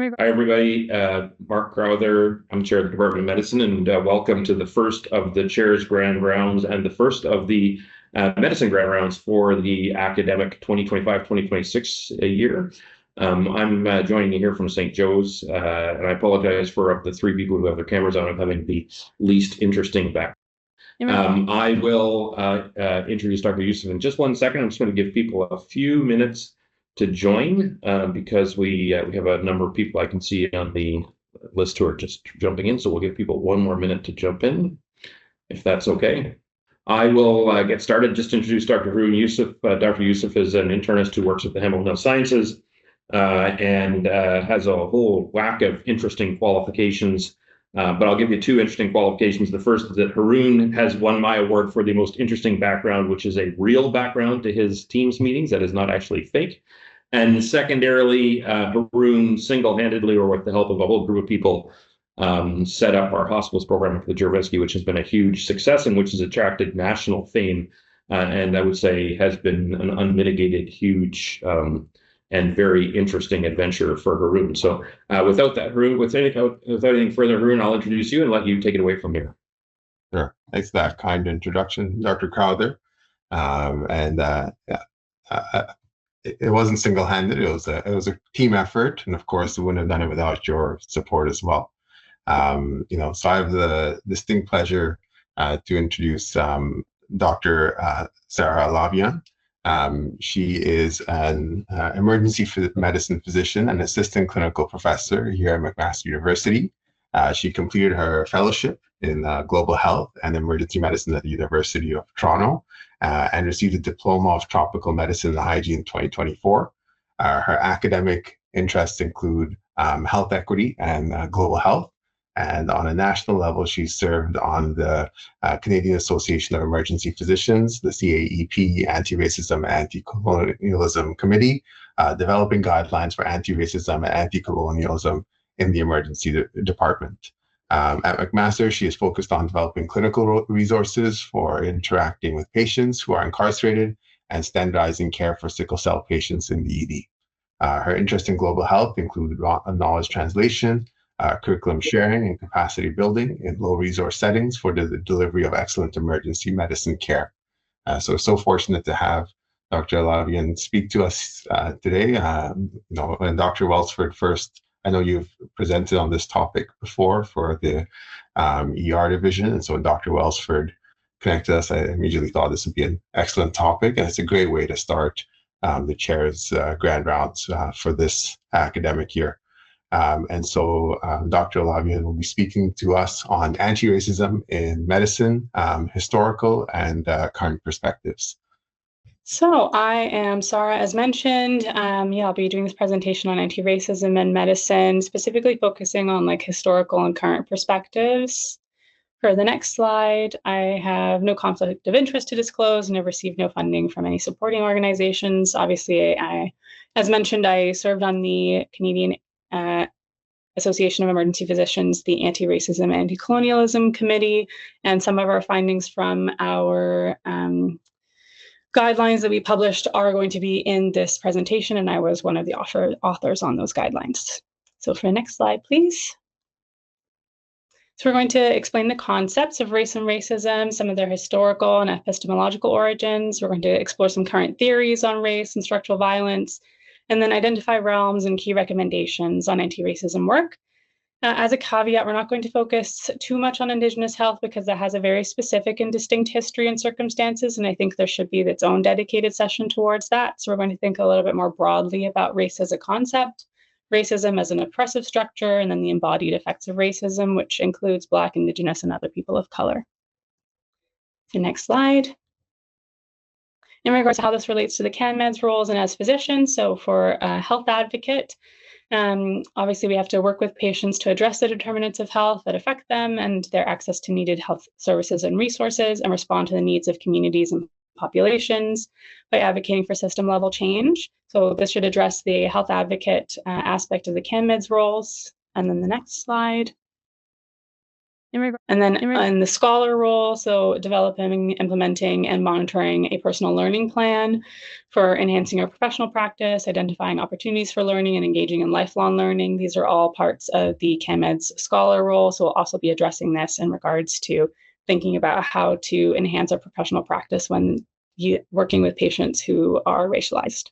Hi, everybody. Mark Crowther. I'm chair of the Department of Medicine, and welcome to the first of the chair's grand rounds and the first of the medicine grand rounds for the academic 2025-2026 year. I'm joining you here from St. Joe's, and I apologize for of the three people who have their cameras on, I'm having the least interesting back. I will introduce Dr. Youssef in just 1 second. I'm just going to give people a few minutes to join because we have a number of people I can see on the list who are just jumping in. So we'll give people 1 more minute to jump in, if that's okay. I will get started. Just to introduce Dr. Haroon Youssef. Dr. Youssef is an internist who works at the Haudenosaunee Sciences and has a whole whack of interesting qualifications. But I'll give you 2 interesting qualifications. The first is that Haroon has won my award for the most interesting background, which is a real background to his Teams meetings that is not actually fake. And secondarily, Haroon single-handedly or with the help of a whole group of people set up our hospitals program for the Juravisky, which has been a huge success and which has attracted national fame. And I would say has been an unmitigated, huge and very interesting adventure for Haroon. So without anything further, Haroon, I'll introduce you and let you take it away from here. Sure. Thanks for that kind introduction, Dr. Crowther. It wasn't single-handed. It was a team effort, and of course, we wouldn't have done it without your support as well. So I have the distinct pleasure to introduce Dr. Sara Alavian. She is an emergency medicine physician and assistant clinical professor here at McMaster University. She completed her fellowship in global health and emergency medicine at the University of Toronto and received a diploma of tropical medicine and hygiene in 2024. Her academic interests include health equity and global health. And on a national level, she served on the Canadian Association of Emergency Physicians, the CAEP Anti-Racism and Anti-Colonialism Committee, developing guidelines for anti-racism and anti-colonialism in the emergency department. At McMaster, she is focused on developing clinical resources for interacting with patients who are incarcerated and standardizing care for sickle cell patients in the ED. Her interest in global health include knowledge translation, curriculum sharing, and capacity building in low-resource settings for the delivery of excellent emergency medicine care. So fortunate to have Dr. Alavian speak to us today. And Dr. Welsford first, I know you've presented on this topic before for the ER division, and so when Dr. Welsford connected us, I immediately thought this would be an excellent topic, and it's a great way to start the chair's grand rounds for this academic year. And so Dr. Alavian will be speaking to us on anti-racism in medicine, historical and current perspectives. So I am Sara, as mentioned. I'll be doing this presentation on anti-racism in medicine, specifically focusing on historical and current perspectives. For the next slide, I have no conflict of interest to disclose and have received no funding from any supporting organizations. Obviously, as mentioned, I served on the Canadian Association of Emergency Physicians, the Anti-Racism and Anti-Colonialism Committee, and some of our findings from our guidelines that we published are going to be in this presentation, and I was one of the authors on those guidelines. So for the next slide, please. So we're going to explain the concepts of race and racism, some of their historical and epistemological origins. We're going to explore some current theories on race and structural violence, and then identify realms and key recommendations on anti-racism work. As a caveat, we're not going to focus too much on Indigenous health because that has a very specific and distinct history and circumstances, and I think there should be its own dedicated session towards that. So we're going to think a little bit more broadly about race as a concept, racism as an oppressive structure, and then the embodied effects of racism, which includes Black, Indigenous, and other people of color. The next slide. In regards to how this relates to the CanMed's roles and as physicians, so for a health advocate, obviously we have to work with patients to address the determinants of health that affect them and their access to needed health services and resources, and respond to the needs of communities and populations by advocating for system-level change. So this should address the health advocate aspect of the CanMed's roles. And then the next slide. And then in the scholar role, so developing, implementing, and monitoring a personal learning plan for enhancing our professional practice, identifying opportunities for learning, and engaging in lifelong learning. These are all parts of the ChemEd's scholar role. So we'll also be addressing this in regards to thinking about how to enhance our professional practice when working with patients who are racialized.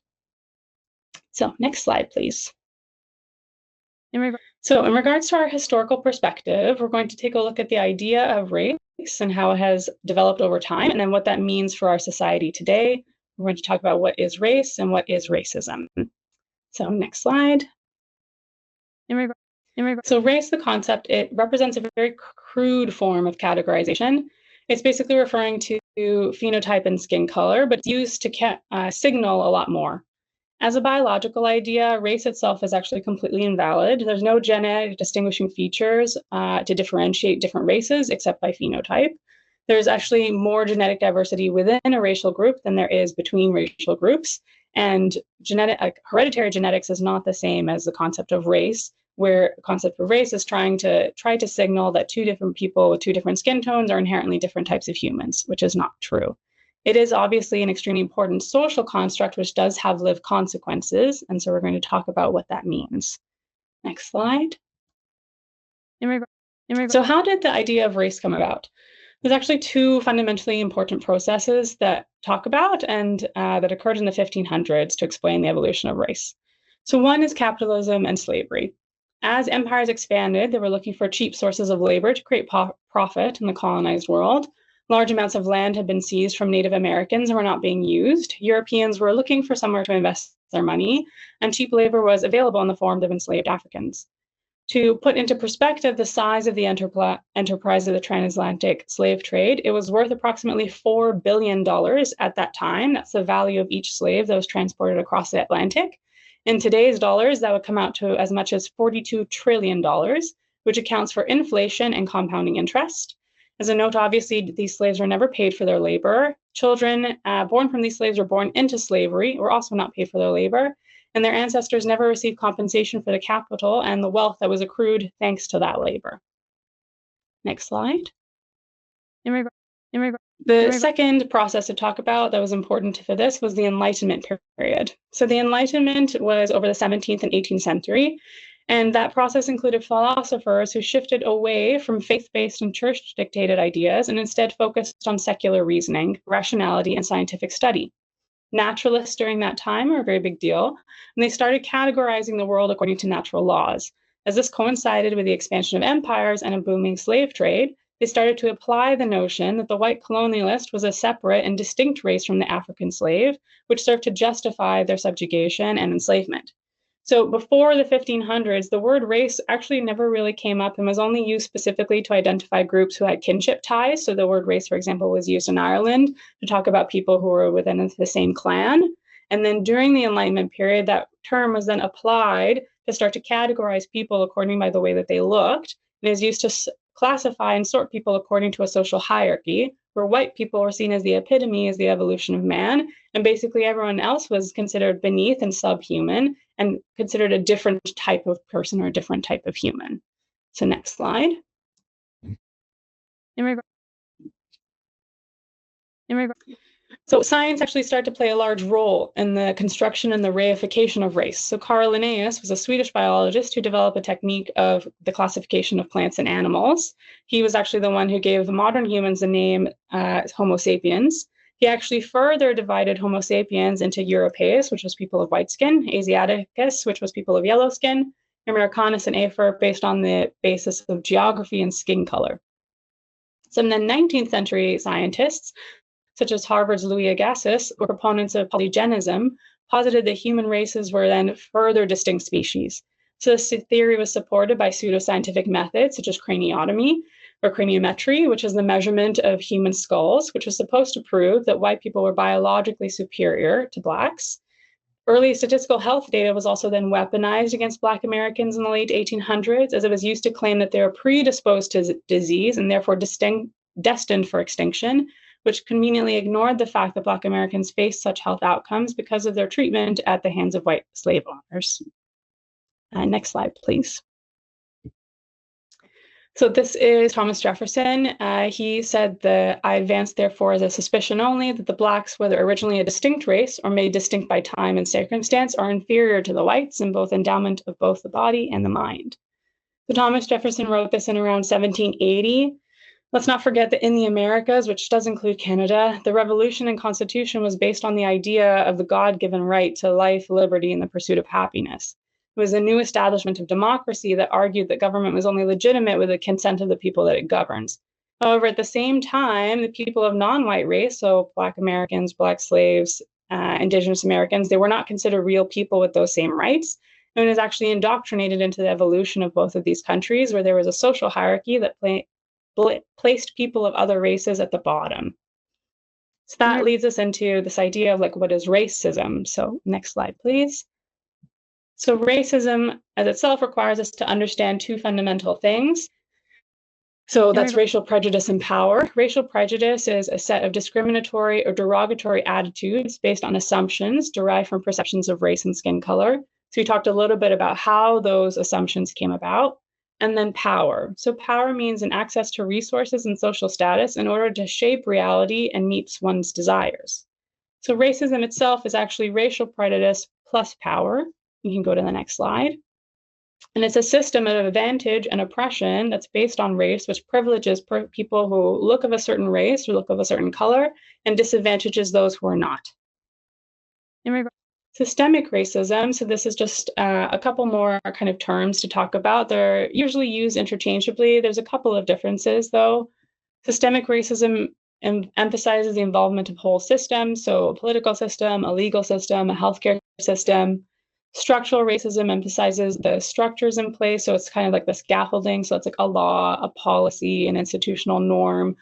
So next slide, please. So in regards to our historical perspective, we're going to take a look at the idea of race and how it has developed over time, and then what that means for our society today. We're going to talk about what is race and what is racism. So next slide. So race, the concept, it represents a very crude form of categorization. It's basically referring to phenotype and skin color, but it's used to signal a lot more. As a biological idea, race itself is actually completely invalid. There's no genetic distinguishing features to differentiate different races except by phenotype. There's actually more genetic diversity within a racial group than there is between racial groups. And hereditary genetics is not the same as the concept of race, where the concept of race is try to signal that two different people with two different skin tones are inherently different types of humans, which is not true. It is obviously an extremely important social construct, which does have lived consequences. And so we're going to talk about what that means. Next slide. So how did the idea of race come about? There's actually two fundamentally important processes that talk about and that occurred in the 1500s to explain the evolution of race. So one is capitalism and slavery. As empires expanded, they were looking for cheap sources of labor to create profit in the colonized world. Large amounts of land had been seized from Native Americans and were not being used. Europeans were looking for somewhere to invest their money, and cheap labor was available in the form of enslaved Africans. To put into perspective the size of the enterprise of the transatlantic slave trade, it was worth approximately $4 billion at that time. That's the value of each slave that was transported across the Atlantic. In today's dollars, that would come out to as much as $42 trillion, which accounts for inflation and compounding interest. As a note, obviously, these slaves were never paid for their labor. Children born from these slaves or born into slavery were also not paid for their labor, and their ancestors never received compensation for the capital and the wealth that was accrued thanks to that labor. Next slide. The second process to talk about that was important for this was the Enlightenment period. So the Enlightenment was over the 17th and 18th century. And that process included philosophers who shifted away from faith-based and church-dictated ideas and instead focused on secular reasoning, rationality, and scientific study. Naturalists during that time were a very big deal, and they started categorizing the world according to natural laws. As this coincided with the expansion of empires and a booming slave trade, they started to apply the notion that the white colonialist was a separate and distinct race from the African slave, which served to justify their subjugation and enslavement. So before the 1500s, the word race actually never really came up and was only used specifically to identify groups who had kinship ties. So the word race, for example, was used in Ireland to talk about people who were within the same clan. And then during the Enlightenment period, that term was then applied to start to categorize people according by the way that they looked. And is used to classify and sort people according to a social hierarchy, where white people were seen as the epitome, as the evolution of man, and basically everyone else was considered beneath and subhuman and considered a different type of person or a different type of human. So next slide. So science actually started to play a large role in the construction and the reification of race. So Carl Linnaeus was a Swedish biologist who developed a technique of the classification of plants and animals. He was actually the one who gave the modern humans the name Homo sapiens. He actually further divided Homo sapiens into Europaeus, which was people of white skin, Asiaticus, which was people of yellow skin, Americanus and Afer, based on the basis of geography and skin color. Some of the 19th century scientists, such as Harvard's Louis Agassiz, were proponents of polygenism, posited that human races were then further distinct species. So this theory was supported by pseudoscientific methods such as craniotomy or craniometry, which is the measurement of human skulls, which was supposed to prove that white people were biologically superior to Blacks. Early statistical health data was also then weaponized against Black Americans in the late 1800s, as it was used to claim that they were predisposed to disease and therefore destined for extinction, which conveniently ignored the fact that Black Americans faced such health outcomes because of their treatment at the hands of white slave owners. Next slide, please. So this is Thomas Jefferson. He said that I advance, therefore, as a suspicion only that the blacks, whether originally a distinct race or made distinct by time and circumstance, are inferior to the whites in both endowment of both the body and the mind. So Thomas Jefferson wrote this in around 1780. Let's not forget that in the Americas, which does include Canada, the Revolution and Constitution was based on the idea of the God-given right to life, liberty, and the pursuit of happiness. It was a new establishment of democracy that argued that government was only legitimate with the consent of the people that it governs. However, at the same time, the people of non-white race, so Black Americans, Black slaves, Indigenous Americans, they were not considered real people with those same rights. And it was actually indoctrinated into the evolution of both of these countries, where there was a social hierarchy that placed people of other races at the bottom. So that leads us into this idea of like, what is racism? So next slide, please. So racism as itself requires us to understand two fundamental things. So that's racial prejudice and power. Racial prejudice is a set of discriminatory or derogatory attitudes based on assumptions derived from perceptions of race and skin color. So we talked a little bit about how those assumptions came about. And then power. So power means an access to resources and social status in order to shape reality and meets one's desires. So racism itself is actually racial prejudice plus power. You can go to the next slide. And it's a system of advantage and oppression that's based on race, which privileges people who look of a certain race or look of a certain color and disadvantages those who are not. Systemic racism, so this is just a couple more kind of terms to talk about. They're usually used interchangeably. There's a couple of differences, though. Systemic racism emphasizes the involvement of whole systems, so a political system, a legal system, a healthcare system. Structural racism emphasizes the structures in place, so it's kind of like the scaffolding, so it's like a law, a policy, an institutional norm,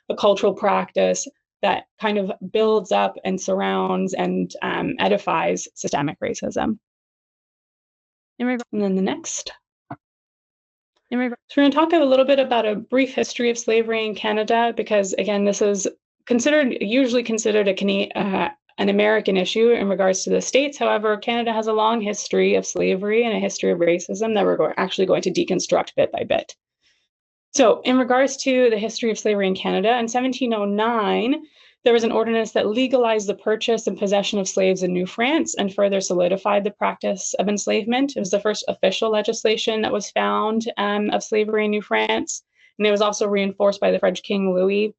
a cultural practice that kind of builds up and surrounds and edifies systemic racism. And then the next. So we're going to talk a little bit about a brief history of slavery in Canada, because again, this is usually considered an American issue in regards to the States. However, Canada has a long history of slavery and a history of racism that we're actually going to deconstruct bit by bit. So in regards to the history of slavery in Canada, in 1709, there was an ordinance that legalized the purchase and possession of slaves in New France and further solidified the practice of enslavement. It was the first official legislation that was found of slavery in New France. And it was also reinforced by the French King Louis,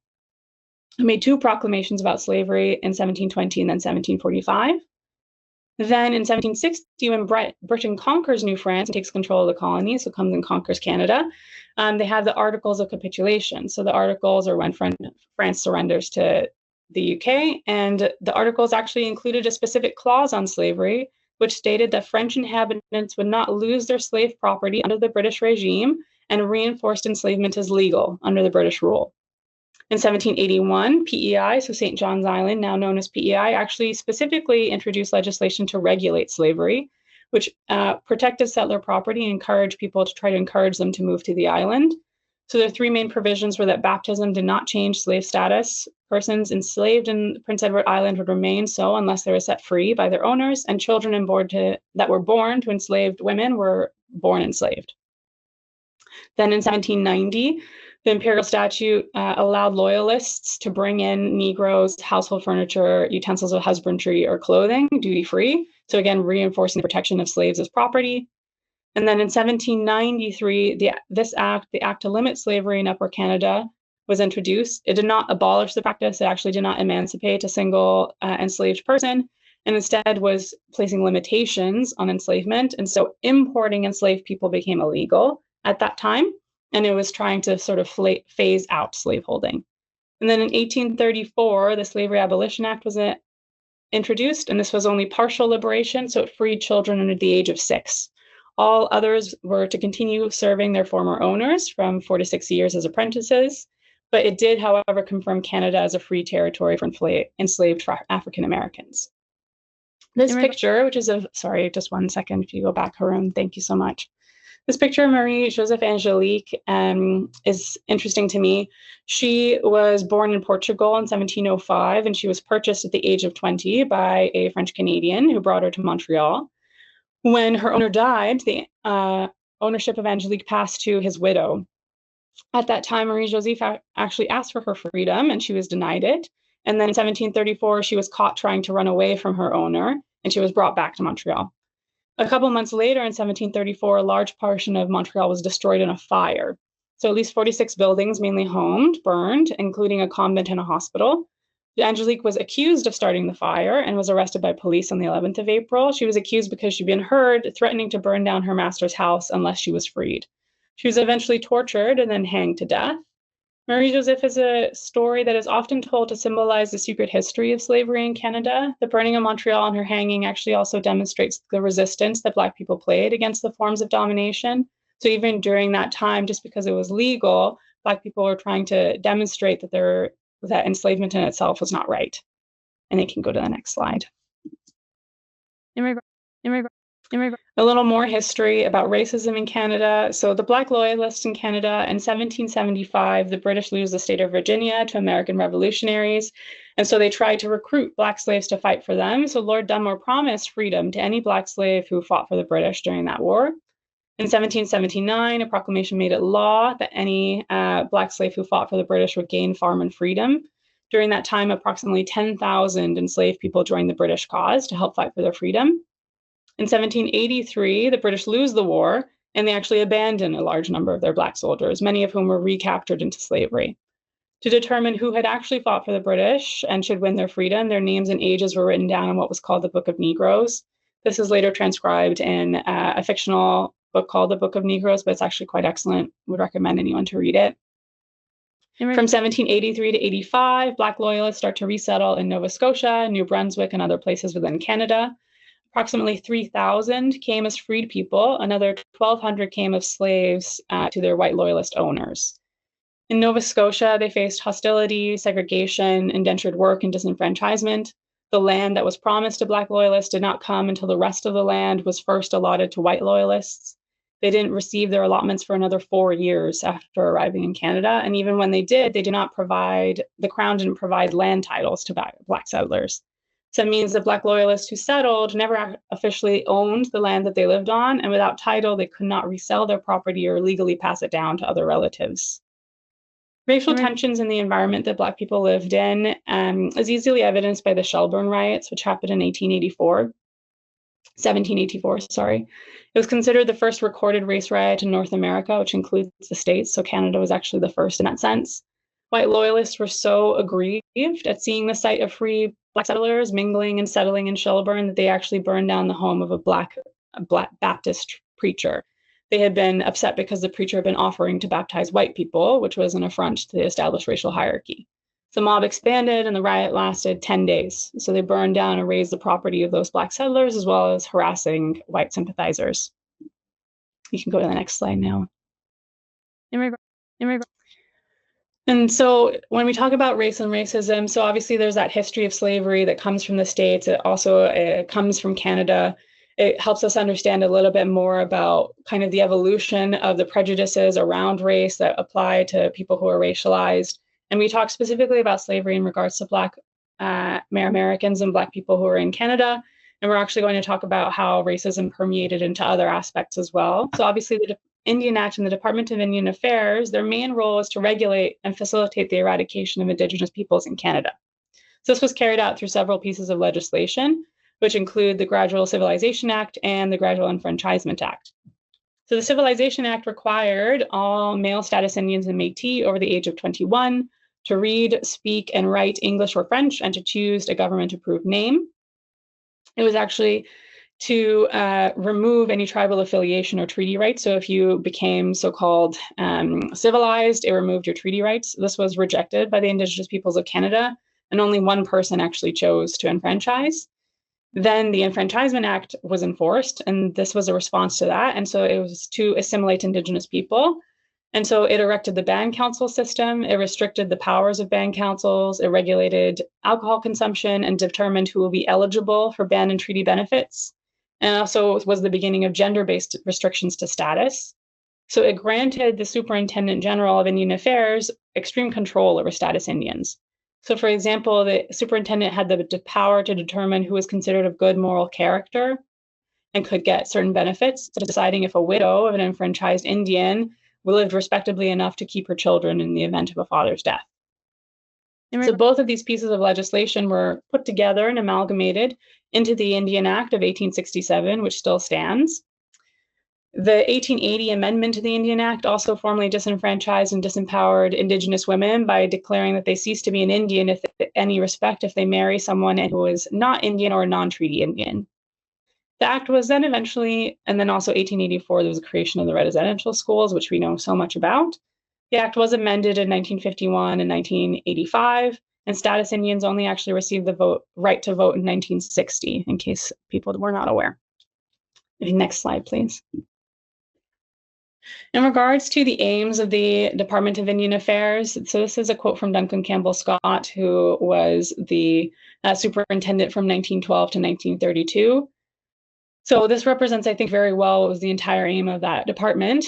who made two proclamations about slavery in 1720 and then 1745. Then in 1760, when Britain conquers New France and takes control of the colonies, so comes and conquers Canada, they have the Articles of Capitulation. So the Articles are when France surrenders to the UK, and the Articles actually included a specific clause on slavery, which stated that French inhabitants would not lose their slave property under the British regime, and reinforced enslavement as legal under the British rule. In 1781, PEI, so St. John's Island, now known as PEI, actually specifically introduced legislation to regulate slavery, which protected settler property and encouraged people to try to encourage them to move to the island. So the three main provisions were that baptism did not change slave status. Persons enslaved in Prince Edward Island would remain so unless they were set free by their owners, and children that were born to enslaved women were born enslaved. Then in 1790, the imperial statute allowed loyalists to bring in Negroes, household furniture, utensils of husbandry, or clothing duty-free. So again, reinforcing the protection of slaves as property. And then in 1793, the Act to Limit Slavery in Upper Canada was introduced. It did not abolish the practice. It actually did not emancipate a single enslaved person, and instead was placing limitations on enslavement. And so importing enslaved people became illegal at that time. And it was trying to sort of phase out slaveholding. And then in 1834, the Slavery Abolition Act was introduced, and this was only partial liberation, so it freed children under the age of 6. All others were to continue serving their former owners from 4 to 6 years as apprentices, but it did, however, confirm Canada as a free territory for enslaved African Americans. This picture, which is sorry, just 1 second, if you go back, Harun, thank you so much. This picture of Marie-Joseph Angélique is interesting to me. She was born in Portugal in 1705, and she was purchased at the age of 20 by a French Canadian who brought her to Montreal. When her owner died, the ownership of Angélique passed to his widow. At that time, Marie-Joseph actually asked for her freedom, and she was denied it. And then in 1734, she was caught trying to run away from her owner, and she was brought back to Montreal. A couple months later, in 1734, a large portion of Montreal was destroyed in a fire. So at least 46 buildings, mainly homes, burned, including a convent and a hospital. Angelique was accused of starting the fire and was arrested by police on the 11th of April. She was accused because she'd been heard threatening to burn down her master's house unless she was freed. She was eventually tortured and then hanged to death. Marie-Joseph is a story that is often told to symbolize the secret history of slavery in Canada. The burning of Montreal and her hanging actually also demonstrates the resistance that Black people played against the forms of domination. So even during that time, just because it was legal, Black people were trying to demonstrate that enslavement in itself was not right. And they can go to the next slide. A little more history about racism in Canada. So the Black Loyalists in Canada, in 1775, the British lose the state of Virginia to American revolutionaries. And so they tried to recruit Black slaves to fight for them. So Lord Dunmore promised freedom to any Black slave who fought for the British during that war. In 1779, a proclamation made it law that any Black slave who fought for the British would gain farm and freedom. During that time, approximately 10,000 enslaved people joined the British cause to help fight for their freedom. In 1783, the British lose the war, and they actually abandon a large number of their Black soldiers, many of whom were recaptured into slavery. To determine who had actually fought for the British and should win their freedom, their names and ages were written down in what was called the Book of Negroes. This is later transcribed in a fictional book called the Book of Negroes, but it's actually quite excellent. Would recommend anyone to read it. From 1783 to 85, Black Loyalists start to resettle in Nova Scotia, New Brunswick, and other places within Canada. Approximately 3,000 came as freed people. Another 1,200 came as slaves to their white loyalist owners. In Nova Scotia, they faced hostility, segregation, indentured work, and disenfranchisement. The land that was promised to Black loyalists did not come until the rest of the land was first allotted to white loyalists. They didn't receive their allotments for another 4 years after arriving in Canada. And even when they did not provide, the Crown didn't provide land titles to Black settlers. So it means that Black loyalists who settled never officially owned the land that they lived on, and without title, they could not resell their property or legally pass it down to other relatives. Racial tensions in the environment that Black people lived in is easily evidenced by the Shelburne riots, which happened in 1784, sorry. It was considered the first recorded race riot in North America, which includes the States, so Canada was actually the first in that sense. White loyalists were so aggrieved at seeing the sight of free Black settlers mingling and settling in Shelburne that they actually burned down the home of a Black Baptist preacher. They had been upset because the preacher had been offering to baptize white people, which was an affront to the established racial hierarchy. The mob expanded and the riot lasted 10 days. So they burned down and razed the property of those Black settlers, as well as harassing white sympathizers. You can go to the next slide now. And so when we talk about race and racism, so obviously there's that history of slavery that comes from the States. It also comes from Canada. It helps us understand a little bit more about kind of the evolution of the prejudices around race that apply to people who are racialized. And we talk specifically about slavery in regards to Black Americans and Black people who are in Canada. And we're actually going to talk about how racism permeated into other aspects as well. So obviously the Indian Act and the Department of Indian Affairs, their main role is to regulate and facilitate the eradication of Indigenous peoples in Canada. So this was carried out through several pieces of legislation, which include the Gradual Civilization Act and the Gradual Enfranchisement Act. So the Civilization Act required all male status Indians and Métis over the age of 21 to read, speak, and write English or French and to choose a government-approved name. It was actually to remove any tribal affiliation or treaty rights. So if you became so-called civilized, it removed your treaty rights. This was rejected by the Indigenous peoples of Canada, and only one person actually chose to enfranchise. Then the Enfranchisement Act was enforced, and this was a response to that. And so it was to assimilate Indigenous people. And so it erected the band council system. It restricted the powers of band councils. It regulated alcohol consumption and determined who will be eligible for band and treaty benefits. And also was the beginning of gender-based restrictions to status. So it granted the Superintendent General of Indian Affairs extreme control over status Indians. So for example, the superintendent had the power to determine who was considered of good moral character and could get certain benefits, so deciding if a widow of an enfranchised Indian lived respectably enough to keep her children in the event of a father's death. So both of these pieces of legislation were put together and amalgamated into the Indian Act of 1867, which still stands. The 1880 amendment to the Indian Act also formally disenfranchised and disempowered Indigenous women by declaring that they cease to be an Indian if any respect if they marry someone who is not Indian or non-treaty Indian. The act was then eventually, and then also 1884, there was a creation of the residential schools, which we know so much about. The act was amended in 1951 and 1985, and status Indians only actually received the right to vote in 1960, in case people were not aware. Next slide, please. In regards to the aims of the Department of Indian Affairs, so this is a quote from Duncan Campbell Scott, who was the superintendent from 1912 to 1932. So this represents, I think, very well what was the entire aim of that department.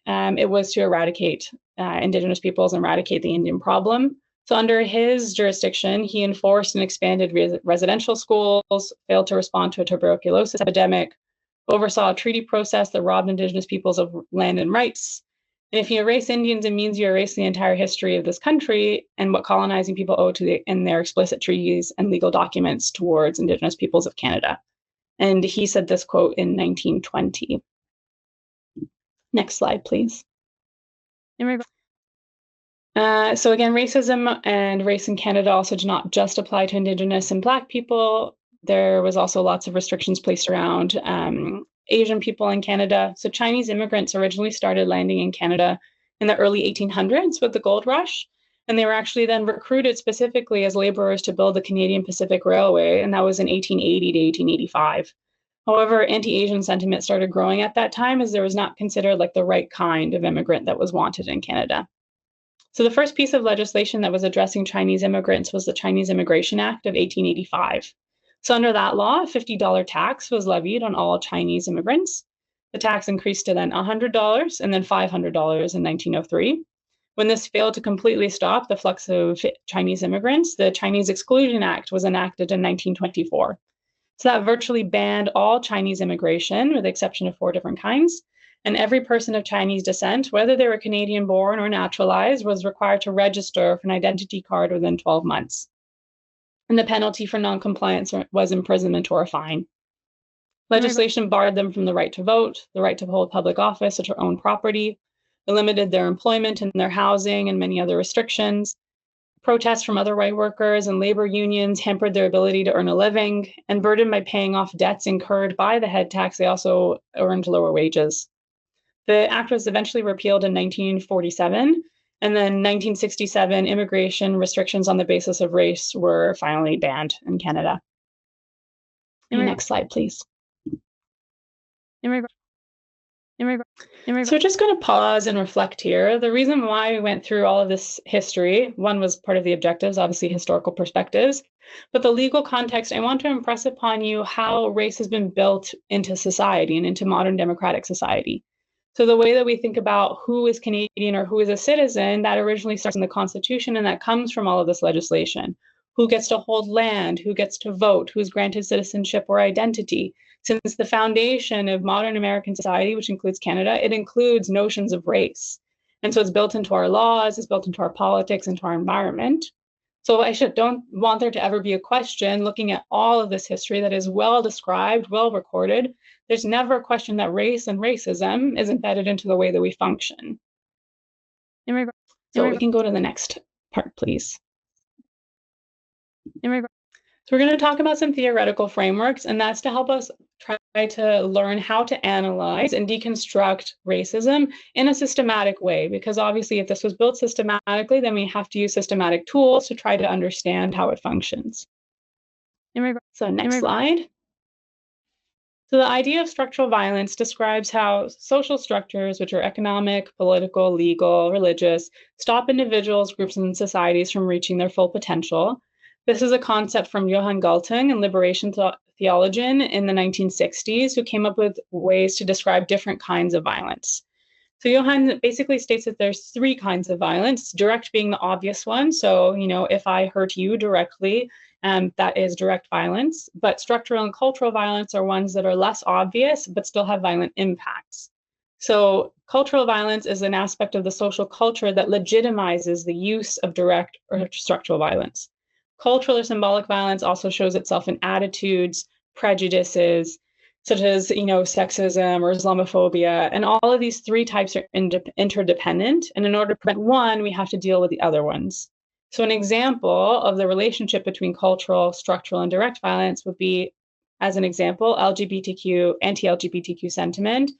It was to eradicate Indigenous peoples and eradicate the Indian problem. So under his jurisdiction, he enforced and expanded residential schools, failed to respond to a tuberculosis epidemic, oversaw a treaty process that robbed Indigenous peoples of land and rights. And if you erase Indians, it means you erase the entire history of this country and what colonizing people owe to in their explicit treaties and legal documents towards Indigenous peoples of Canada. And he said this quote in 1920. Next slide, please. So again, racism and race in Canada also did not just apply to Indigenous and Black people. There was also lots of restrictions placed around Asian people in Canada. So Chinese immigrants originally started landing in Canada in the early 1800s with the gold rush. And they were actually then recruited specifically as laborers to build the Canadian Pacific Railway. And that was in 1880 to 1885. However, anti-Asian sentiment started growing at that time as there was not considered like the right kind of immigrant that was wanted in Canada. So the first piece of legislation that was addressing Chinese immigrants was the Chinese Immigration Act of 1885. So under that law, a $50 tax was levied on all Chinese immigrants. The tax increased to then $100 and then $500 in 1903. When this failed to completely stop the flux of Chinese immigrants, the Chinese Exclusion Act was enacted in 1924. So that virtually banned all Chinese immigration, with the exception of 4 different kinds. And every person of Chinese descent, whether they were Canadian born or naturalized, was required to register for an identity card within 12 months. And the penalty for noncompliance was imprisonment or a fine. Legislation barred them from the right to vote, the right to hold public office or to own property. It limited their employment and their housing and many other restrictions. Protests from other white workers and labor unions hampered their ability to earn a living, and burdened by paying off debts incurred by the head tax, they also earned lower wages. The act was eventually repealed in 1947, and then 1967, immigration restrictions on the basis of race were finally banned in Canada. Next slide, please. So we're just going to pause and reflect here. The reason why we went through all of this history, one was part of the objectives, obviously historical perspectives, but the legal context, I want to impress upon you how race has been built into society and into modern democratic society. So the way that we think about who is Canadian or who is a citizen, that originally starts in the Constitution, and that comes from all of this legislation. Who gets to hold land, who gets to vote, who's granted citizenship or identity. Since the foundation of modern American society, which includes Canada, it includes notions of race. And so it's built into our laws, it's built into our politics, into our environment. So don't want there to ever be a question looking at all of this history that is well described, well recorded. There's never a question that race and racism is embedded into the way that we function. So we can go to the next part, please. So we're going to talk about some theoretical frameworks, and that's to help us try to learn how to analyze and deconstruct racism in a systematic way, because obviously if this was built systematically, then we have to use systematic tools to try to understand how it functions. So next slide. So the idea of structural violence describes how social structures, which are economic, political, legal, religious, stop individuals, groups, and societies from reaching their full potential. This is a concept from Johann Galtung and liberation theologian in the 1960s, who came up with ways to describe different kinds of violence. So Johann basically states that there's 3 kinds of violence, direct being the obvious one. So, if I hurt you directly, that is direct violence. But structural and cultural violence are ones that are less obvious, but still have violent impacts. So cultural violence is an aspect of the social culture that legitimizes the use of direct or structural violence. Cultural or symbolic violence also shows itself in attitudes, prejudices, such as, sexism or Islamophobia. And all of these three types are interdependent. And in order to prevent one, we have to deal with the other ones. So an example of the relationship between cultural, structural, and direct violence would be, as an example, LGBTQ, anti-LGBTQ sentiment.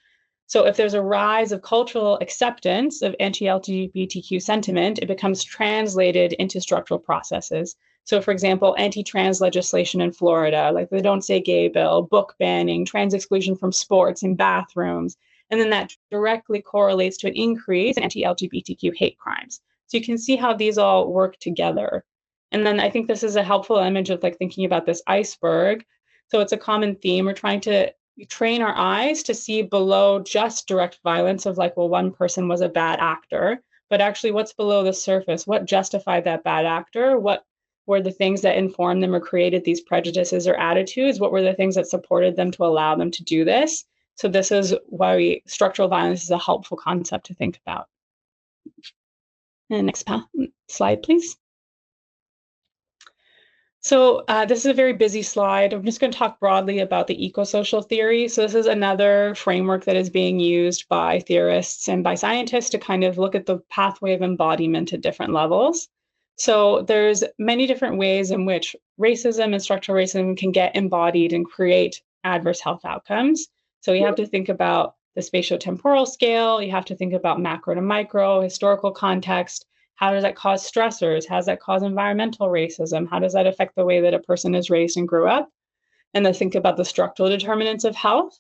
So if there's a rise of cultural acceptance of anti-LGBTQ sentiment, it becomes translated into structural processes. So for example, anti-trans legislation in Florida, like the Don't Say Gay bill, book banning, trans exclusion from sports and bathrooms. And then that directly correlates to an increase in anti-LGBTQ hate crimes. So you can see how these all work together. And then I think this is a helpful image of like thinking about this iceberg. So it's a common theme. We're trying to train our eyes to see below just direct violence of like, well, one person was a bad actor, but actually what's below the surface? What justified that bad actor? What were the things that informed them or created these prejudices or attitudes? What were the things that supported them to allow them to do this? So this is why structural violence is a helpful concept to think about. And next slide, please. So this is a very busy slide. I'm just going to talk broadly about the eco-social theory. So this is another framework that is being used by theorists and by scientists to kind of look at the pathway of embodiment at different levels. So there's many different ways in which racism and structural racism can get embodied and create adverse health outcomes. So you have to think about the spatiotemporal scale. You have to think about macro to micro, historical context. How does that cause stressors? How does that cause environmental racism? How does that affect the way that a person is raised and grew up? And then think about the structural determinants of health.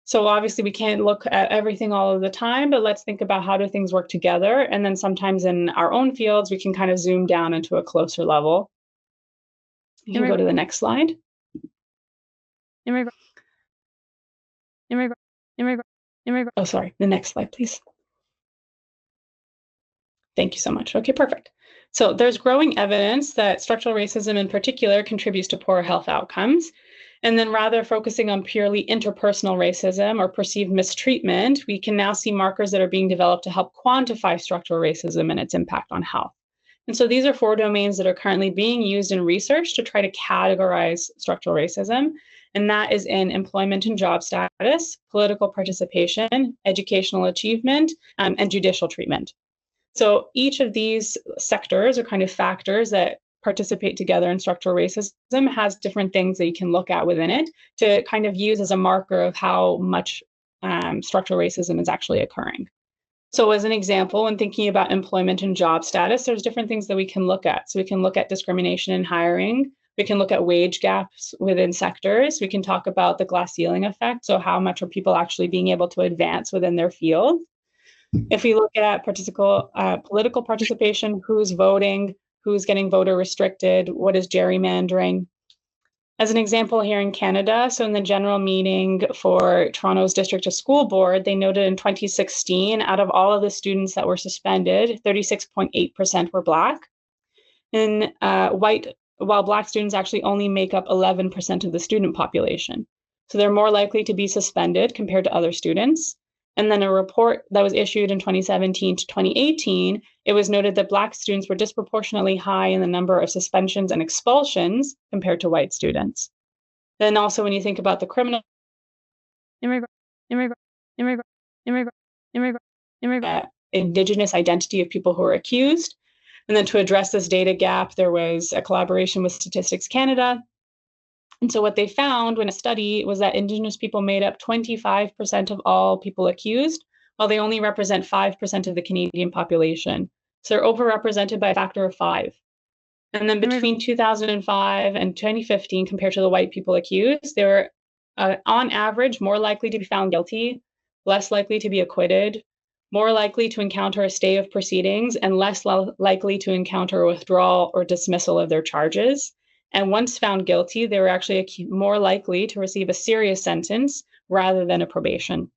So obviously we can't look at everything all of the time, but let's think about how do things work together. And then sometimes in our own fields, we can kind of zoom down into a closer level. You can go to the next slide. Oh, sorry, the next slide, please. Thank you so much. Okay, perfect. So there's growing evidence that structural racism in particular contributes to poor health outcomes. And then rather focusing on purely interpersonal racism or perceived mistreatment, we can now see markers that are being developed to help quantify structural racism and its impact on health. And so these are 4 domains that are currently being used in research to try to categorize structural racism. And that is in employment and job status, political participation, educational achievement, and judicial treatment. So each of these sectors or kind of factors that participate together in structural racism has different things that you can look at within it to kind of use as a marker of how much structural racism is actually occurring. So as an example, when thinking about employment and job status, there's different things that we can look at. So we can look at discrimination in hiring. We can look at wage gaps within sectors. We can talk about the glass ceiling effect. So how much are people actually being able to advance within their field? If we look at political participation, who's voting, who's getting voter restricted, what is gerrymandering? As an example here in Canada, so in the general meeting for Toronto's District of School Board, they noted in 2016, out of all of the students that were suspended, 36.8% were Black. And while Black students actually only make up 11% of the student population. So they're more likely to be suspended compared to other students. And then a report that was issued in 2017 to 2018, it was noted that Black students were disproportionately high in the number of suspensions and expulsions compared to white students. Then also when you think about the criminal Indigenous identity of people who are accused. And then to address this data gap, there was a collaboration with Statistics Canada. And so what they found when a study was that Indigenous people made up 25% of all people accused, while they only represent 5% of the Canadian population. So they're overrepresented by a factor of 5. And then between 2005 and 2015, compared to the white people accused, they were on average more likely to be found guilty, less likely to be acquitted, more likely to encounter a stay of proceedings, and less likely to encounter a withdrawal or dismissal of their charges. And once found guilty, they were actually more likely to receive a serious sentence rather than a probation.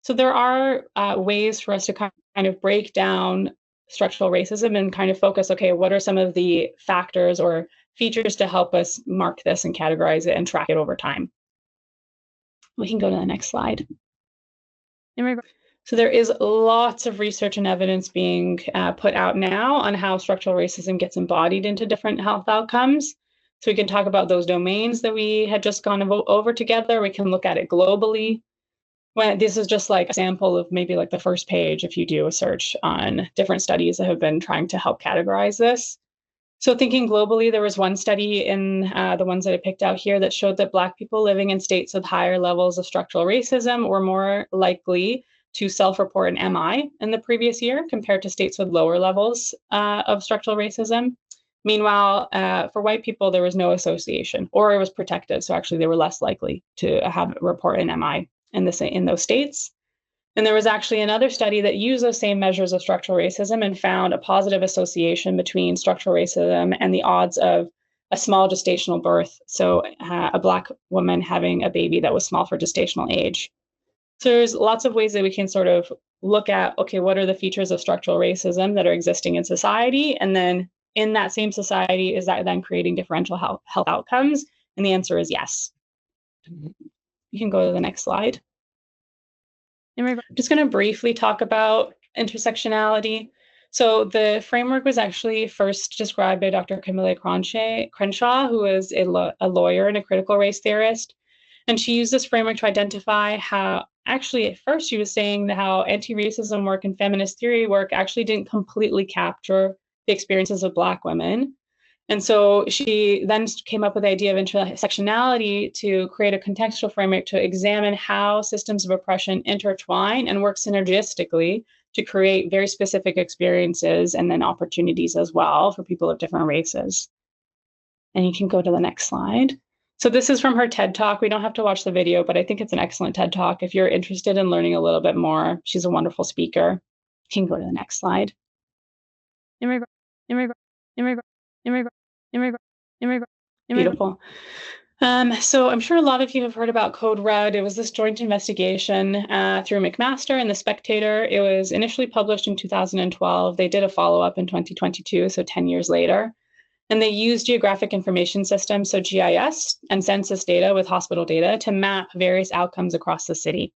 So there are ways for us to kind of break down structural racism and kind of focus, okay, what are some of the factors or features to help us mark this and categorize it and track it over time? We can go to the next slide. So there is lots of research and evidence being put out now on how structural racism gets embodied into different health outcomes. So we can talk about those domains that we had just gone over together. We can look at it globally. This is just like a sample of maybe like the first page if you do a search on different studies that have been trying to help categorize this. So thinking globally, there was one study in the ones that I picked out here that showed that Black people living in states with higher levels of structural racism were more likely to self-report an MI in the previous year compared to states with lower levels of structural racism. Meanwhile, for white people, there was no association, or it was protected. So actually, they were less likely to report an MI in those states. And there was actually another study that used those same measures of structural racism and found a positive association between structural racism and the odds of a small gestational birth. So a Black woman having a baby that was small for gestational age. So there's lots of ways that we can sort of look at, okay, what are the features of structural racism that are existing in society? And then in that same society, is that then creating differential health outcomes? And the answer is yes. You can go to the next slide. I'm just going to briefly talk about intersectionality. So the framework was actually first described by Dr. Camille Crenshaw, who is a lawyer and a critical race theorist. And she used this framework to identify how, actually at first she was saying how anti-racism work and feminist theory work actually didn't completely capture the experiences of Black women. And so she then came up with the idea of intersectionality to create a contextual framework to examine how systems of oppression intertwine and work synergistically to create very specific experiences and then opportunities as well for people of different races. And you can go to the next slide. So this is from her TED Talk. We don't have to watch the video, but I think it's an excellent TED Talk. If you're interested in learning a little bit more, she's a wonderful speaker. You can go to the next slide. Beautiful. So I'm sure a lot of you have heard about Code Red. It was this joint investigation through McMaster and The Spectator. It was initially published in 2012. They did a follow-up in 2022, so 10 years later. And they used geographic information systems, so GIS, and census data with hospital data to map various outcomes across the city.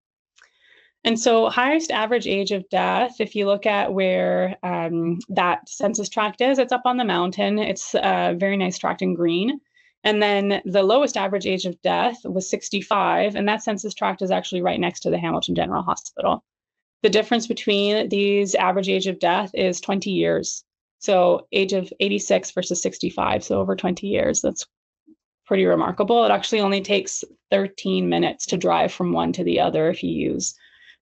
And so highest average age of death, if you look at where that census tract is, it's up on the mountain. It's a very nice tract in green. And then the lowest average age of death was 65, and that census tract is actually right next to the Hamilton General Hospital. The difference between these average age of death is 20 years. So age of 86 versus 65, so over 20 years. That's pretty remarkable. It actually only takes 13 minutes to drive from one to the other if you use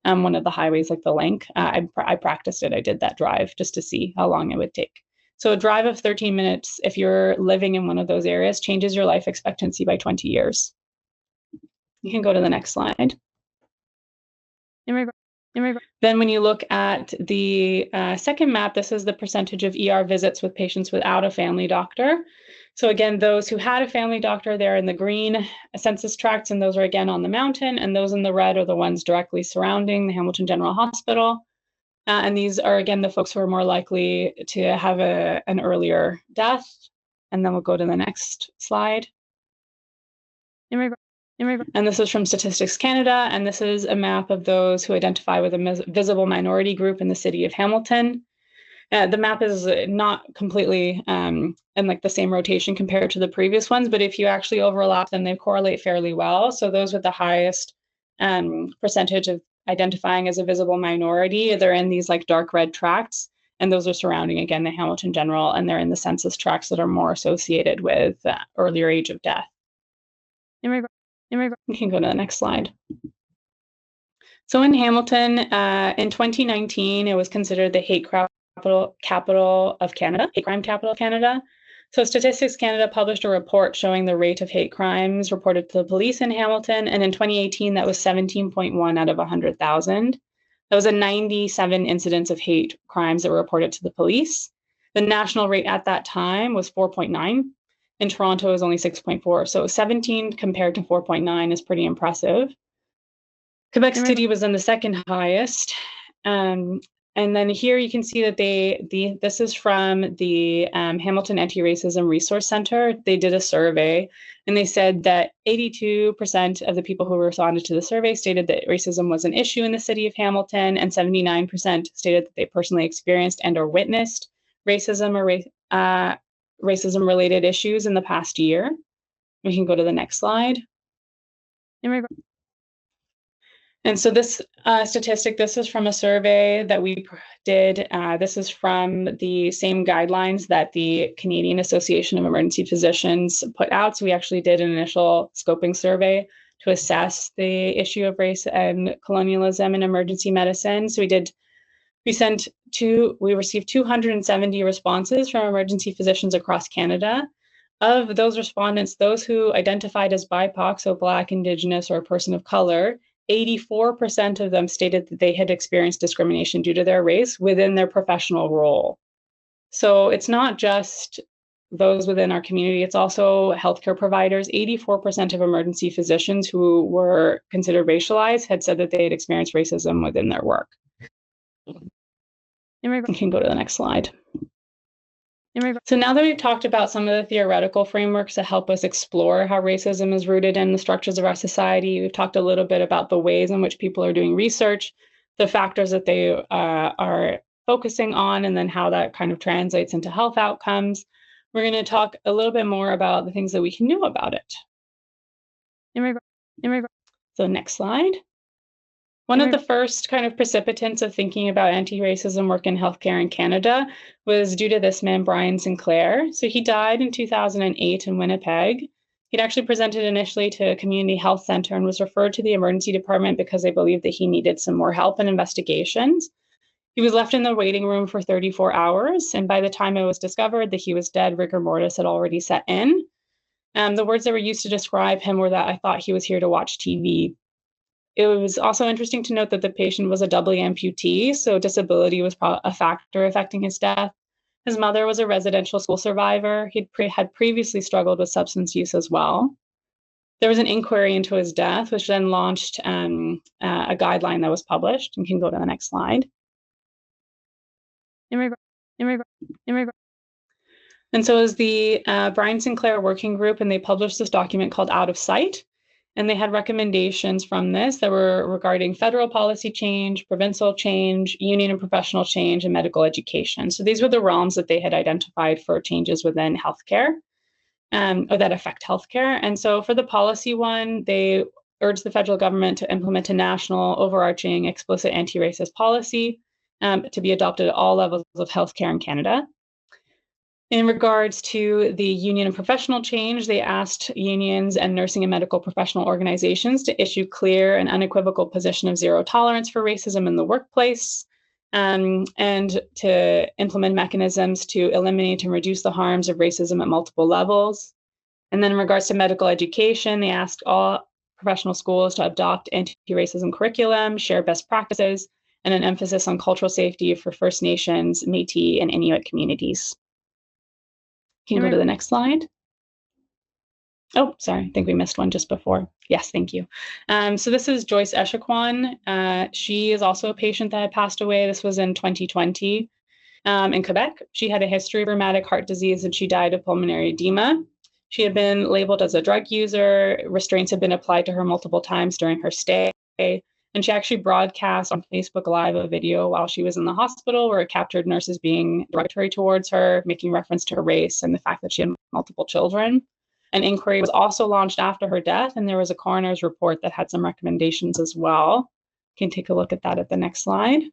one of the highways like the Link. I practiced it. I did that drive just to see how long it would take. So a drive of 13 minutes, if you're living in one of those areas, changes your life expectancy by 20 years. You can go to the next slide. Then when you look at the second map, this is the percentage of ER visits with patients without a family doctor. So again, those who had a family doctor, they're in the green census tracts, and those are again on the mountain, and those in the red are the ones directly surrounding the Hamilton General Hospital. And these are, again, the folks who are more likely to have an earlier death. And then we'll go to the next slide. And this is from Statistics Canada, and this is a map of those who identify with a visible minority group in the city of Hamilton. The map is not completely in like the same rotation compared to the previous ones, but if you actually overlap them, they correlate fairly well. So those with the highest percentage of identifying as a visible minority, they're in these like dark red tracts, and those are surrounding, again, the Hamilton General, and they're in the census tracts that are more associated with earlier age of death. You can go to the next slide. So in Hamilton, in 2019, it was considered the hate crime capital of Canada. So Statistics Canada published a report showing the rate of hate crimes reported to the police in Hamilton. And in 2018, that was 17.1 out of 100,000. That was a 97 incidents of hate crimes that were reported to the police. The national rate at that time was 4.9. In Toronto, it was only 6.4. So 17 compared to 4.9 is pretty impressive. Quebec City was in the second highest. And then here you can see that this is from the Hamilton Anti-Racism Resource Center. They did a survey, and they said that 82% of the people who responded to the survey stated that racism was an issue in the city of Hamilton, and 79% stated that they personally experienced and or witnessed racism or racism-related issues in the past year. We can go to the next slide. And so this statistic, this is from a survey that we did. This is from the same guidelines that the Canadian Association of Emergency Physicians put out. So we actually did an initial scoping survey to assess the issue of race and colonialism in emergency medicine. So we received 270 responses from emergency physicians across Canada. Of those respondents, those who identified as BIPOC, so Black, Indigenous, or a person of color, 84% of them stated that they had experienced discrimination due to their race within their professional role. So it's not just those within our community, it's also healthcare providers. 84% of emergency physicians who were considered racialized had said that they had experienced racism within their work. We can go to the next slide. So now that we've talked about some of the theoretical frameworks that help us explore how racism is rooted in the structures of our society, we've talked a little bit about the ways in which people are doing research, the factors that they are focusing on, and then how that kind of translates into health outcomes. We're going to talk a little bit more about the things that we can do about it. So next slide. One of the first kind of precipitants of thinking about anti-racism work in healthcare in Canada was due to this man, Brian Sinclair. So he died in 2008 in Winnipeg. He'd actually presented initially to a community health center and was referred to the emergency department because they believed that he needed some more help and investigations. He was left in the waiting room for 34 hours, and by the time it was discovered that he was dead, rigor mortis had already set in. The words that were used to describe him were that I thought he was here to watch TV. It was also interesting to note that the patient was a doubly amputee, so disability was a factor affecting his death. His mother was a residential school survivor. He had previously struggled with substance use as well. There was an inquiry into his death, which then launched a guideline that was published. You can go to the next slide. And so it was the Brian Sinclair Working Group, and they published this document called Out of Sight. And they had recommendations from this that were regarding federal policy change, provincial change, union and professional change, and medical education. So these were the realms that they had identified for changes within healthcare, or that affect healthcare. And so for the policy one, they urged the federal government to implement a national, overarching, explicit anti-racist policy to be adopted at all levels of healthcare in Canada. In regards to the union and professional change, they asked unions and nursing and medical professional organizations to issue clear and unequivocal position of zero tolerance for racism in the workplace, and to implement mechanisms to eliminate and reduce the harms of racism at multiple levels. And then in regards to medical education, they asked all professional schools to adopt anti-racism curriculum, share best practices, and an emphasis on cultural safety for First Nations, Métis, and Inuit communities. Can you go to the next slide? Oh, sorry, I think we missed one just before. Yes, thank you. So this is Joyce Echaquan. She is also a patient that had passed away. This was in 2020 in Quebec. She had a history of rheumatic heart disease and she died of pulmonary edema. She had been labeled as a drug user. Restraints had been applied to her multiple times during her stay. And she actually broadcast on Facebook Live a video while she was in the hospital where it captured nurses being derogatory towards her, making reference to her race and the fact that she had multiple children. An inquiry was also launched after her death, and there was a coroner's report that had some recommendations as well. You can take a look at that at the next slide.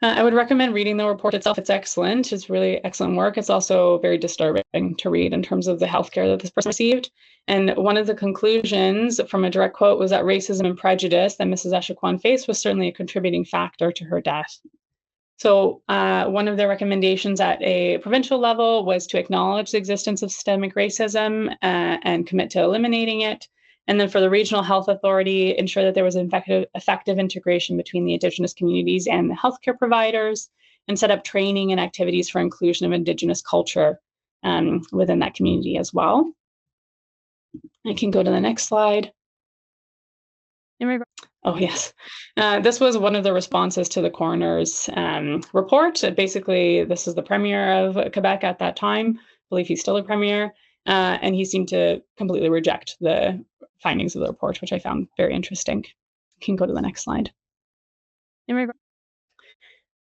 I would recommend reading the report itself. It's excellent. It's really excellent work. It's also very disturbing to read in terms of the healthcare that this person received. And one of the conclusions from a direct quote was that racism and prejudice that Mrs. Echaquan faced was certainly a contributing factor to her death. So one of their recommendations at a provincial level was to acknowledge the existence of systemic racism and commit to eliminating it. And then for the regional health authority, ensure that there was effective integration between the Indigenous communities and the healthcare providers, and set up training and activities for inclusion of Indigenous culture within that community as well. I can go to the next slide. Oh, yes. This was one of the responses to the coroner's report. Basically, this is the premier of Quebec at that time. I believe he's still a premier. And he seemed to completely reject the findings of the report, which I found very interesting. You can go to the next slide.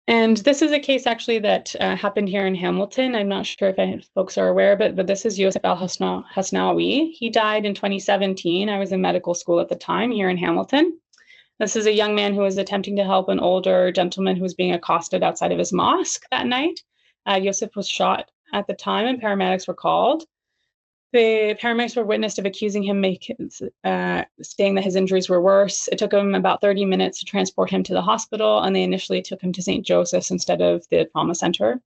And this is a case actually that happened here in Hamilton. I'm not sure if folks are aware, but this is Joseph Haudenosaunee. He died in 2017. I was in medical school at the time here in Hamilton. This is a young man who was attempting to help an older gentleman who was being accosted outside of his mosque that night. Joseph was shot at the time and paramedics were called. The paramedics were witnessed of accusing him, saying that his injuries were worse. It took them about 30 minutes to transport him to the hospital, and they initially took him to St. Joseph's instead of the trauma center.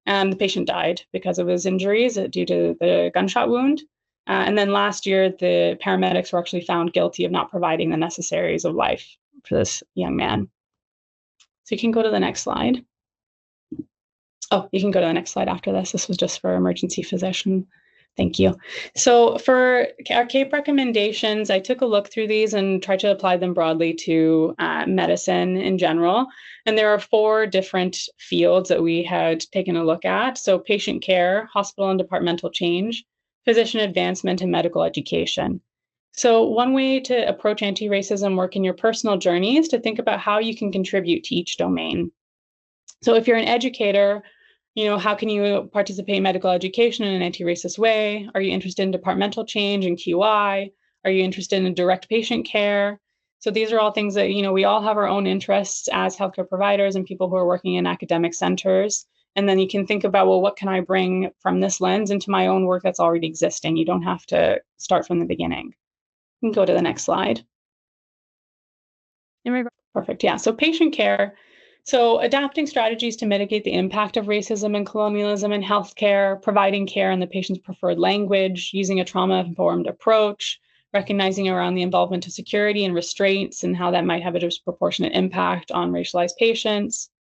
And the patient died because of his injuries due to the gunshot wound. And then last year, the paramedics were actually found guilty of not providing the necessaries of life for this young man. So you can go to the next slide. Oh, you can go to the next slide after this. This was just for emergency physician. Thank you. So for our CAPE recommendations, I took a look through these and tried to apply them broadly to medicine in general. And there are 4 different fields that we had taken a look at. So patient care, hospital and departmental change, physician advancement, and medical education. So one way to approach anti-racism work in your personal journey is to think about how you can contribute to each domain. So if you're an educator, how can you participate in medical education in an anti-racist way? Are you interested in departmental change and QI? Are you interested in direct patient care? So these are all things that, we all have our own interests as healthcare providers and people who are working in academic centers. And then you can think about, well, what can I bring from this lens into my own work that's already existing? You don't have to start from the beginning. You can go to the next slide. Perfect. Yeah. So patient care. So adapting strategies to mitigate the impact of racism and colonialism in healthcare, providing care in the patient's preferred language, using a trauma-informed approach, recognizing around the involvement of security and restraints and how that might have a disproportionate impact on racialized patients.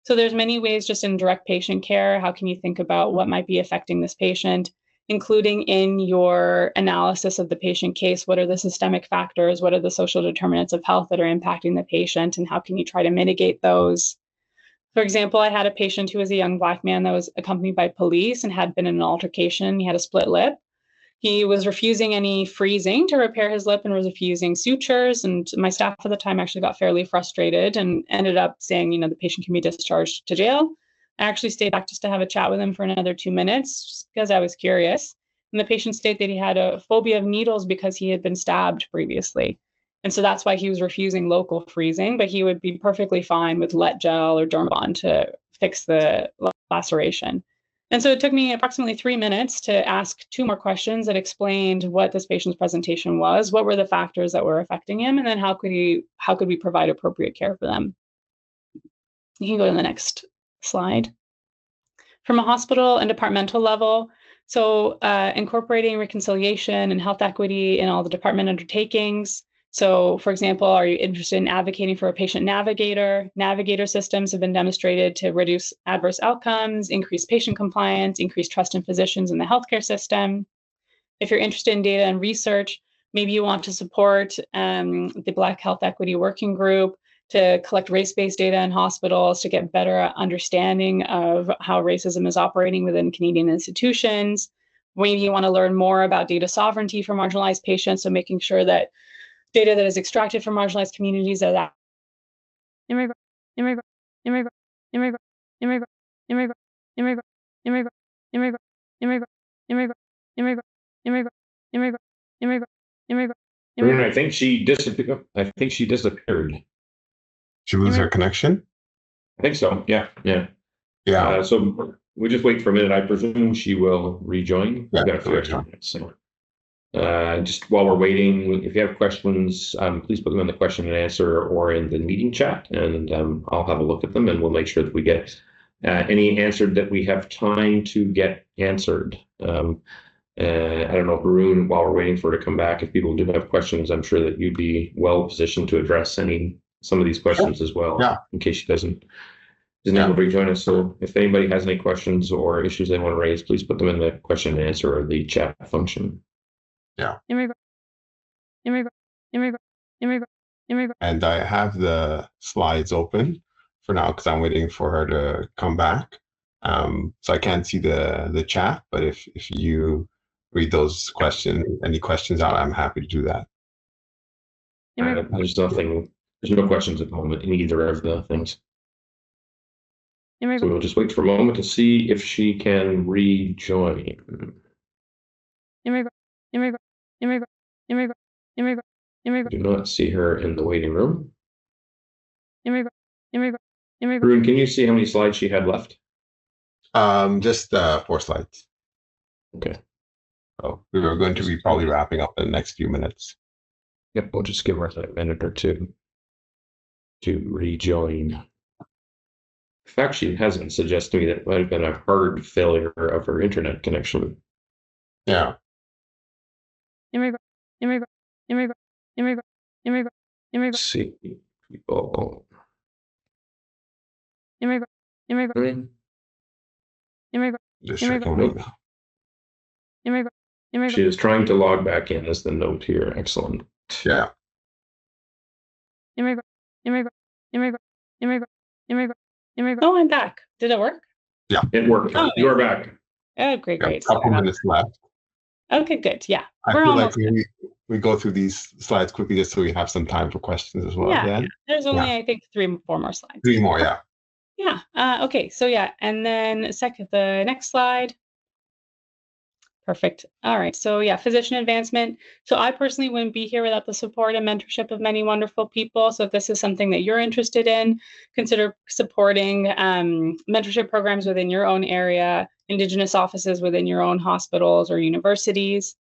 So there's many ways just in direct patient care. How can you think about what might be affecting this patient, including in your analysis of the patient case? What are the systemic factors? What are the social determinants of health that are impacting the patient? And how can you try to mitigate those? For example, I had a patient who was a young Black man that was accompanied by police and had been in an altercation. He had a split lip. He was refusing any freezing to repair his lip and was refusing sutures. And my staff at the time actually got fairly frustrated and ended up saying, the patient can be discharged to jail. I actually stayed back just to have a chat with him for another 2 minutes, just because I was curious. And the patient stated that he had a phobia of needles because he had been stabbed previously. And so that's why he was refusing local freezing, but he would be perfectly fine with Let Gel or Dermabond to fix the laceration. And so it took me approximately 3 minutes to ask 2 more questions that explained what this patient's presentation was, what were the factors that were affecting him, and then how could we provide appropriate care for them. You can go to the next slide. From a hospital and departmental level, so incorporating reconciliation and health equity in all the department undertakings. So, for example, are you interested in advocating for a patient navigator? Navigator systems have been demonstrated to reduce adverse outcomes, increase patient compliance, increase trust in physicians in the healthcare system. If you're interested in data and research, maybe you want to support the Black Health Equity Working Group to collect race-based data in hospitals to get better understanding of how racism is operating within Canadian institutions. Maybe you want to learn more about data sovereignty for marginalized patients, so making sure that data that is extracted from marginalized communities are that. I think she disappeared. She lose her connection? I think so. Yeah. So we just wait for a minute. I presume she will rejoin. We've got a few extra minutes. So just while we're waiting, if you have questions, please put them in the question and answer or in the meeting chat, and I'll have a look at them, and we'll make sure that we get any answered that we have time to get answered. I don't know, Haroon, while we're waiting for her to come back, if people do have questions, I'm sure that you'd be well positioned to address some of these questions as well, in case she doesn't able to rejoin us. So if anybody has any questions or issues they want to raise, please put them in the question and answer or the chat function. And I have the slides open for now because I'm waiting for her to come back. So I can't see the chat, but if you read those questions, any questions out, I'm happy to do that. There's nothing, there's no questions at the moment in either of the things. So we'll just wait for a moment to see if she can rejoin. Do not see her in the waiting room. Arun, can you see how many slides she had left? Just 4 slides. Okay. So we were going to be probably wrapping up in the next few minutes. Yep, we'll just give her a minute or two to rejoin. In fact, she hasn't suggested to me that it might have been a hard failure of her internet connection. Yeah. Let's see people. Just checking right now. She is trying to log back in as the note here. Excellent. Yeah. Oh, I'm back. Did it work? Yeah. It worked. Oh, You are back. Oh, great. A couple minutes left. Okay, good. Yeah. I feel like we go through these slides quickly just so we have some time for questions as well. Yeah. There's only, I think, 3 or 4 more slides. 3 more, yeah. Yeah. Okay. So yeah, and then the next slide. Perfect. All right. So yeah, physician advancement. So I personally wouldn't be here without the support and mentorship of many wonderful people. So if this is something that you're interested in, consider supporting mentorship programs within your own area, Indigenous offices within your own hospitals or universities.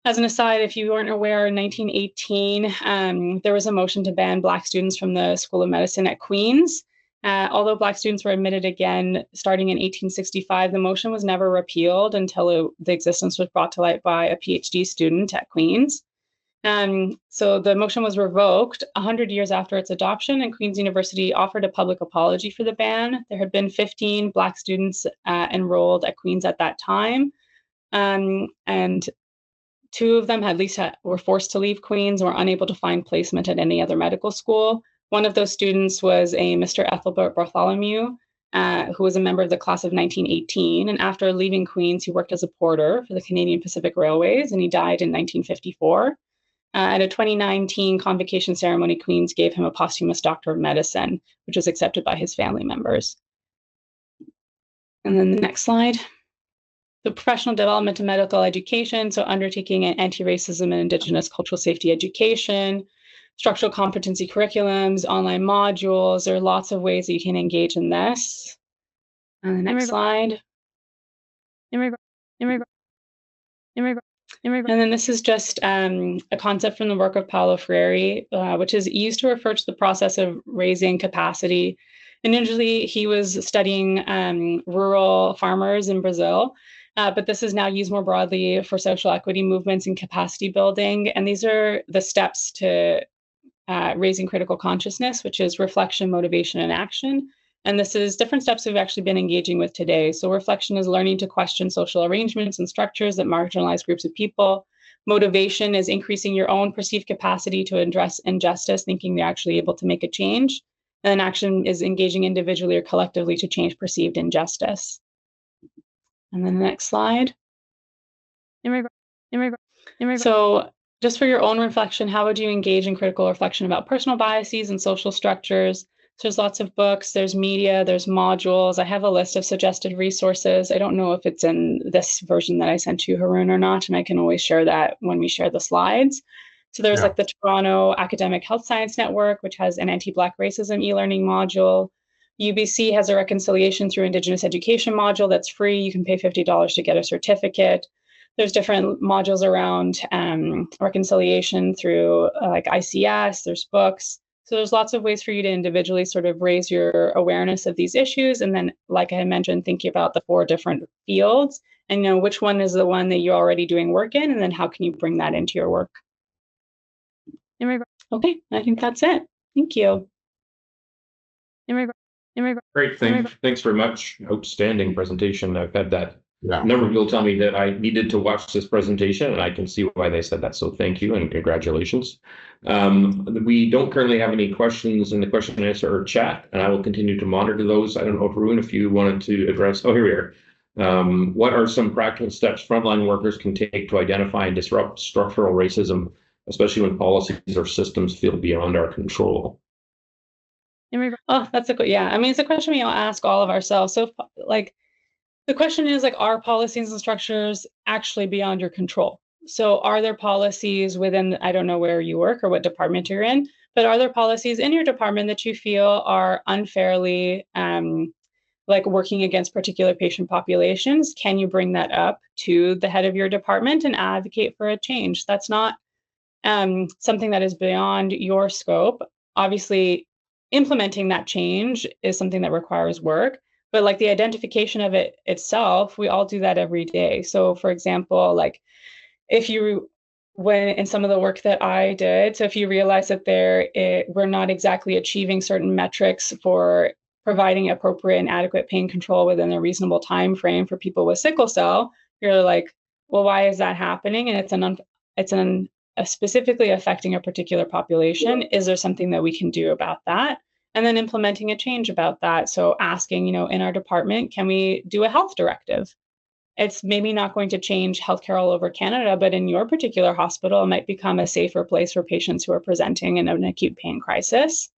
As an aside, if you weren't aware, in 1918, there was a motion to ban Black students from the School of Medicine at Queen's. Although Black students were admitted again starting in 1865, the motion was never repealed until the existence was brought to light by a PhD student at Queen's. So the motion was revoked 100 years after its adoption, and Queen's University offered a public apology for the ban. There had been 15 Black students enrolled at Queen's at that time, and 2 of them were forced to leave Queen's and were unable to find placement at any other medical school. One of those students was a Mr. Ethelbert Bartholomew, who was a member of the class of 1918. And after leaving Queen's, he worked as a porter for the Canadian Pacific Railways, and he died in 1954. At a 2019 convocation ceremony, Queen's gave him a posthumous Doctor of Medicine, which was accepted by his family members. And then the next slide. The professional development and medical education, so undertaking an anti-racism and Indigenous cultural safety education, structural competency curriculums, online modules. There are lots of ways that you can engage in this. And the next slide. And then this is just a concept from the work of Paulo Freire, which is used to refer to the process of raising capacity. Initially, he was studying rural farmers in Brazil, but this is now used more broadly for social equity movements and capacity building. And these are the steps to raising critical consciousness, which is reflection, motivation, and action. And this is different steps we've actually been engaging with today. So reflection is learning to question social arrangements and structures that marginalize groups of people. Motivation is increasing your own perceived capacity to address injustice, thinking they're actually able to make a change. And action is engaging individually or collectively to change perceived injustice. And then the next slide. So just for your own reflection, how would you engage in critical reflection about personal biases and social structures? So there's lots of books, there's media, there's modules. I have a list of suggested resources. I don't know if it's in this version that I sent you, Haroon, or not, and I can always share that when we share the slides. So there's like the Toronto Academic Health Science Network, which has an anti-Black racism e-learning module. UBC has a reconciliation through Indigenous education module that's free. You can pay $50 to get a certificate. There's different modules around reconciliation through like ICS, there's books. So there's lots of ways for you to individually sort of raise your awareness of these issues. And then, like I mentioned, thinking about the 4 different fields and know which one is the one that you're already doing work in, and then how can you bring that into your work. Okay, I think that's it. Thank you. Great, thanks very much. Outstanding presentation. I've had that Yeah. A number of people tell me that I needed to watch this presentation, and I can see why they said that. So thank you and congratulations. We don't currently have any questions in the question and answer or chat, and I will continue to monitor those. I don't know, Varun, if you wanted to address. Oh, here we are. What are some practical steps frontline workers can take to identify and disrupt structural racism, especially when policies or systems feel beyond our control? Oh, that's a good, yeah. I mean, it's a question we all ask all of ourselves. So, like, the question is, like, are policies and structures actually beyond your control? So are there policies within, I don't know where you work or what department you're in, but are there policies in your department that you feel are unfairly like working against particular patient populations? Can you bring that up to the head of your department and advocate for a change? That's not something that is beyond your scope. Obviously, implementing that change is something that requires work, but like the identification of it itself, we all do that every day. So for example, like if you, when in some of the work that I did, so if you realize that we're not exactly achieving certain metrics for providing appropriate and adequate pain control within a reasonable time frame for people with sickle cell, you're like, well, why is that happening? And it's specifically affecting a particular population. Is there something that we can do about that? And then implementing a change about that. So asking, in our department, can we do a health directive? It's maybe not going to change healthcare all over Canada, but in your particular hospital, it might become a safer place for patients who are presenting in an acute pain crisis.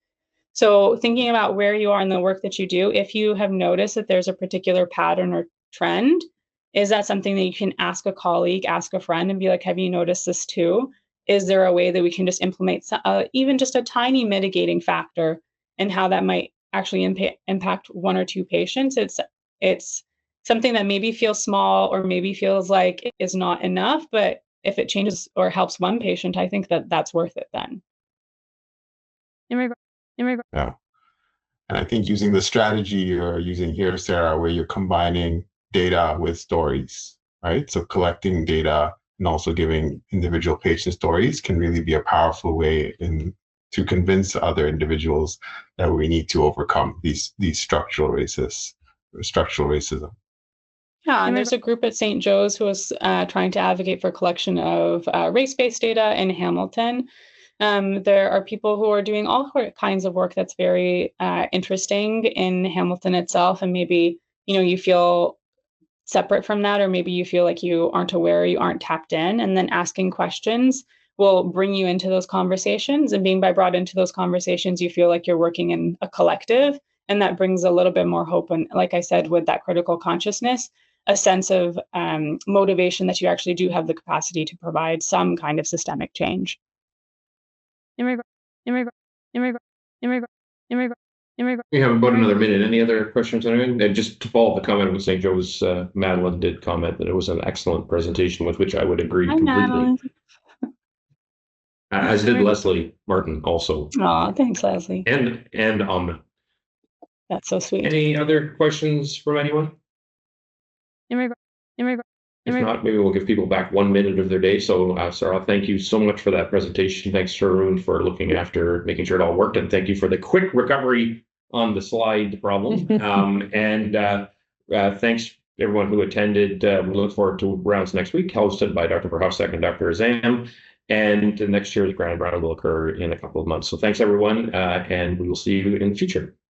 So thinking about where you are in the work that you do, if you have noticed that there's a particular pattern or trend, is that something that you can ask a colleague, ask a friend, and be like, have you noticed this too? Is there a way that we can just implement even just a tiny mitigating factor and how that might actually impact one or two patients? It's something that maybe feels small or maybe feels like it is not enough, but if it changes or helps one patient, I think that that's worth it then. Yeah. And I think using the strategy you're using here, Sara, where you're combining data with stories, right? So collecting data and also giving individual patient stories can really be a powerful way to convince other individuals that we need to overcome these structural racism. Yeah, and there's a group at St. Joe's who is trying to advocate for collection of race-based data in Hamilton. There are people who are doing all kinds of work that's very interesting in Hamilton itself, and maybe you feel separate from that, or maybe you feel like you aren't aware, you aren't tapped in, and then asking questions will bring you into those conversations. And being brought into those conversations, you feel like you're working in a collective, and that brings a little bit more hope. And like I said, with that critical consciousness, a sense of motivation that you actually do have the capacity to provide some kind of systemic change. We have about another minute. Any other questions? And just to follow up the comment with St. Joe's, Madeline did comment that it was an excellent presentation with which I would agree completely. As did Leslie Martin also. Oh, thanks, Leslie. And Amna. That's so sweet. Any other questions from anyone? If not, maybe we'll give people back 1 minute of their day. So, Sara, thank you so much for that presentation. Thanks, Arun, for looking after making sure it all worked. And thank you for the quick recovery on the slide problem. Thanks everyone who attended. We look forward to rounds next week, hosted by Dr. Verhofstadt and Dr. Azam. And the next year's grand round will occur in a couple of months. So thanks, everyone. And we will see you in the future.